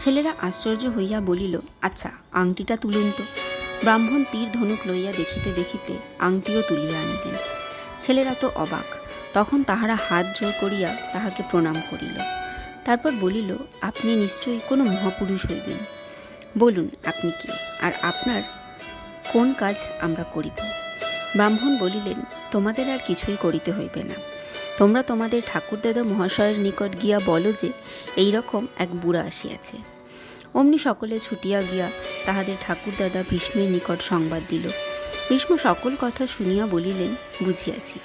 ছেলেরা আশ্চর্য হইয়া বলিল, আচ্ছা আংটিটা তুলুন তো। ব্রাহ্মণ তীর ধনুক লইয়া দেখিতে দেখিতে আংটিও তুলিয়া আনিলেন। ছেলেরা তো অবাক। তখন তাহারা হাত জোর করিয়া তাহাকে প্রণাম করিল। তারপর বলিল, আপনি নিশ্চয়ই কোনো মহাপুরুষ হইবেন। বলুন আপনি কে, আর আপনার কোন কাজ আমরা করিব। ব্রাহ্মণ বলিলেন, তোমাদের আর কিছুই করিতে হইবে না। তোমরা তোমাদের ঠাকুরদাদা মহাশয়ের নিকট গিয়া বলো যে এই রকম এক বুড়া আসিয়াছে। অমনি সকলে ছুটিয়া গিয়া তাহাদের ঠাকুরদাদা ভীষ্মের নিকট সংবাদ দিল। ভীষ্ম সকল কথা শুনিয়া বলিলেন, বুঝিয়াছি,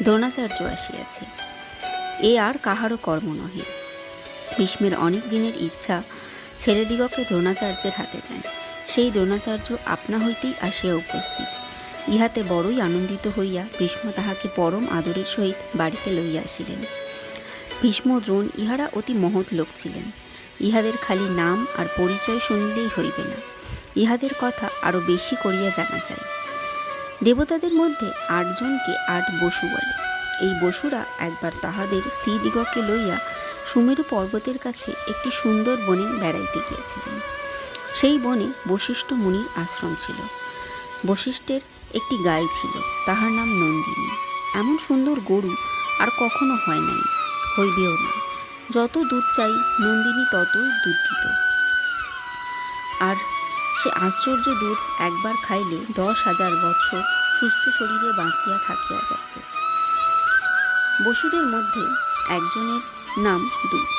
দ্রোণাচার্য আসিয়াছে। এ আর কাহারও কর্ম নহে। ভীষ্মের অনেক দিনের ইচ্ছা ছেলেদিগকে দ্রোণাচার্যের হাতে দেন। সেই দ্রোণাচার্য আপনা হইতেই আসিয়া উপস্থিত। ইহাতে বড়ই আনন্দিত হইয়া ভীষ্ম তাহাকে পরম আদরের সহিত বাড়িতে লইয়া আসিলেন। ভীষ্ম দ্রোণ ইহারা অতি মহৎ লোক ছিলেন। ইহাদের খালি নাম আর পরিচয় শুনিলেই হইবে না, ইহাদের কথা আরও বেশি করিয়া জানা চাই। দেবতাদের মধ্যে ৮ জনকে ৮ বসু বলে। এই বসুরা একবার তাহাদের স্ত্রীদিগকে লইয়া সুমেরু পর্বতের কাছে একটি সুন্দর বনে বেড়াইতে গিয়াছিলেন। সেই বনে বশিষ্ঠ মুনির আশ্রম ছিল। বশিষ্ঠের একটি গাই ছিল, তাহার নাম নন্দিনী। এমন সুন্দর গরু আর কখনো হয় নাই, হইবেও না। যত দুধ চাই নন্দিনী ততই দুধ দিত। আর সে আশ্চর্য দুধ একবার খাইলে 10,000 বৎসর সুস্থ শরীরে বাঁচিয়া থাকিয়া যাইত। বসুদের মধ্যে একজনের নাম দুধ।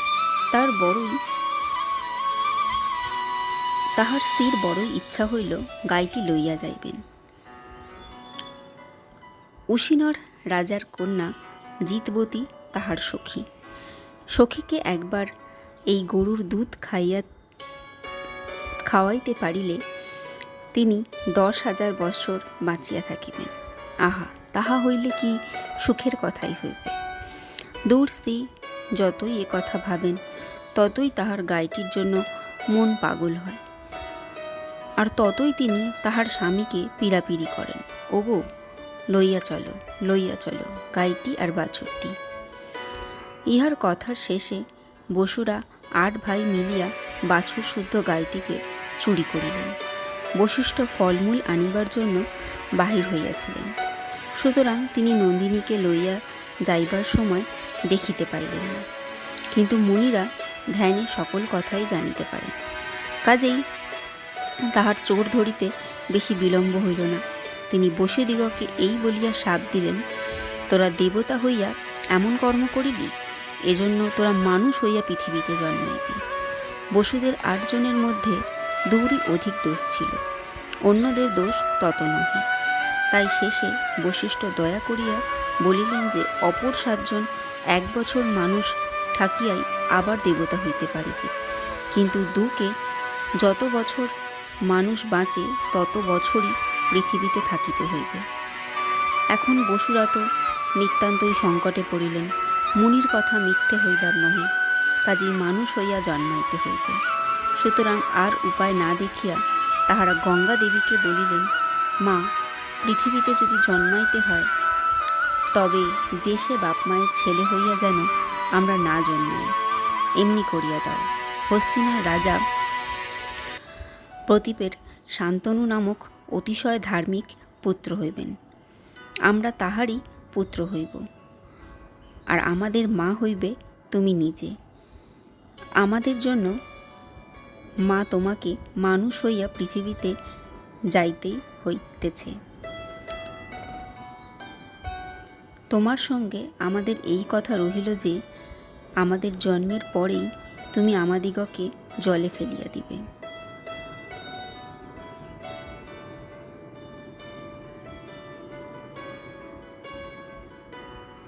তাহার স্ত্রীর বড়ই ইচ্ছা হইল গাইটি লইয়া যাইবেন। উশিনর রাজার কন্যা জিতবতী তাহার সখী। সখীকে একবার এই গরুর দুধ খাওয়াইতে পারিলে তিনি 10,000 বৎসর বাঁচিয়া থাকিবেন। আহা, তাহা হইলে কি সুখের কথাই হইবে। দূর স্ত্রী যতই এ কথা ভাবেন ততই তাহার গাইটির জন্য মন পাগল হয়, আর ততই তিনি তাহার স্বামীকে পীড়াপিড়ি করেন, ওগো লইয়া চলো, লইয়া চলো গাইটি আর বাছুরটি। ইহার কথার শেষে বসুরা 8 ভাই মিলিয়া বাছুর শুদ্ধ গাইটিকে চুরি করিলেন। বশিষ্ঠ ফলমূল আনিবার জন্য বাহির হইয়াছিলেন, সুতরাং তিনি নন্দিনীকে লইয়া যাইবার সময় দেখিতে পাইলেন না। কিন্তু মুনিরা ধ্যানে সকল কথাই জানিতে পারেন, কাজেই তাহার চোর ধরিতে বেশি বিলম্ব হইল না। তিনি বসুদিগকে এই বলিয়া শাপ দিলেন, তোরা দেবতা হইয়া এমন কর্ম করিলি, এজন্য তোরা মানুষ হইয়া পৃথিবীতে জন্মাইবি। বসুদের 8 জনের মধ্যে 2রই অধিক দোষ ছিল, অন্যদের দোষ তত নহে। তাই শেষে বশিষ্ঠ দয়া করিয়া বলিলেন যে অপর 7 জন 1 বছর মানুষ থাকিয়াই আবার দেবতা হইতে পারিবে, কিন্তু দুকে যত বছর মানুষ বাঁচে তত বছরই পৃথিবীতে থাকিতে হইবে। এখন বসুরা তো নিতান্তই সংকটে পড়িলেন। মুনির কথা মিথ্যে হইবার নহে, কাজেই মানুষ হইয়া জন্মাইতে হইবে। সুতরাং আর উপায় না দেখিয়া তাহারা গঙ্গা দেবীকে বলিলেন, মা, পৃথিবীতে যদি জন্মাইতে হয় তবে যে সে বাপ মায়ের ছেলে হইয়া যেন আমরা না জন্মাই, এমনি করিয়া দাও। হস্তিনার রাজা প্রতীপের শান্তনু নামক অতিশয় ধার্মিক পুত্র হইবেন, আমরা তাহারই পুত্র হইব, আর আমাদের মা হইবে তুমি নিজে। আমাদের জন্য মা তোমাকে মানুষ হইয়া পৃথিবীতে যাইতেই হইতেছে। তোমার সঙ্গে আমাদের এই কথা রহিল যে আমাদের জন্মের পরেই তুমি আমাদিগকে জলে ফেলিয়া দিবে।